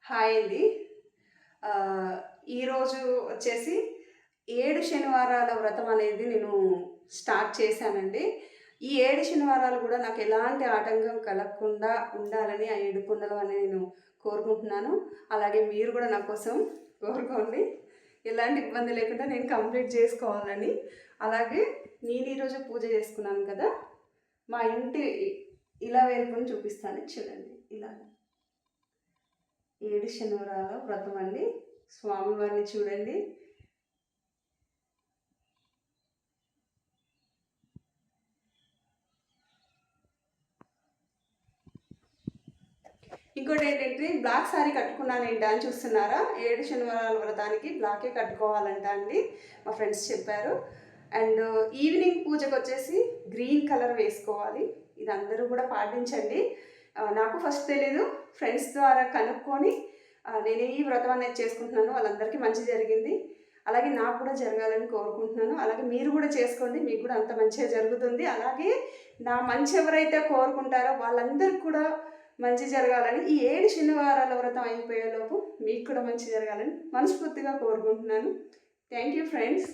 Hi అండి. ఈరోజు వచ్చేసి 7 శనివారాల వ్రతం అనేది నేను స్టార్ట్ చేశానండి. ఈ 7 శనివారాలు కూడా నాకు ఎలాంటి ఆటంకం కలగకుండా ఉండాలని ఆ 7 కుండలు అని నేను కోరుకుంటున్నాను. అలాగే మీరు కూడా నా కోసం కోరుకోండి. ఎలాంటి ఇబ్బంది లేకుండా నేను కంప్లీట్ చేసుకోవాలని. అలాగే నేను ఈరోజు పూజ చేసుకున్నాను కదా, మా ఇంటి ఇలా వేలుపుని చూపిస్తాను చూడండి. ఇలా 7 శనివారాల వ్రతం అండి. స్వామివారిని చూడండి. ఇంకోటి ఏంటంటే బ్లాక్ శారీ కట్టుకున్నాను ఏంటా అని చూస్తున్నారా? 7 శనివారాల వ్రతానికి బ్లాకే కట్టుకోవాలంట అండి, మా ఫ్రెండ్స్ చెప్పారు. అండ్ ఈవినింగ్ పూజకు వచ్చేసి గ్రీన్ కలర్ వేసుకోవాలి. ఇది అందరూ కూడా పాటించండి. నాకు ఫస్ట్ తెలీదు, ఫ్రెండ్స్ ద్వారా కనుక్కొని నేను ఈ వ్రతం అనేది చేసుకుంటున్నాను. వాళ్ళందరికీ మంచి జరిగింది. అలాగే నాకు కూడా జరగాలని కోరుకుంటున్నాను. అలాగే మీరు కూడా చేసుకోండి, మీకు కూడా అంత మంచిగా జరుగుతుంది. అలాగే నా మంచి ఎవరైతే కోరుకుంటారో వాళ్ళందరికీ కూడా మంచి జరగాలని, ఈ 7 శనివారాల వ్రతం అయిపోయేలోపు మీకు కూడా మంచి జరగాలని మనస్ఫూర్తిగా కోరుకుంటున్నాను. Thank you friends.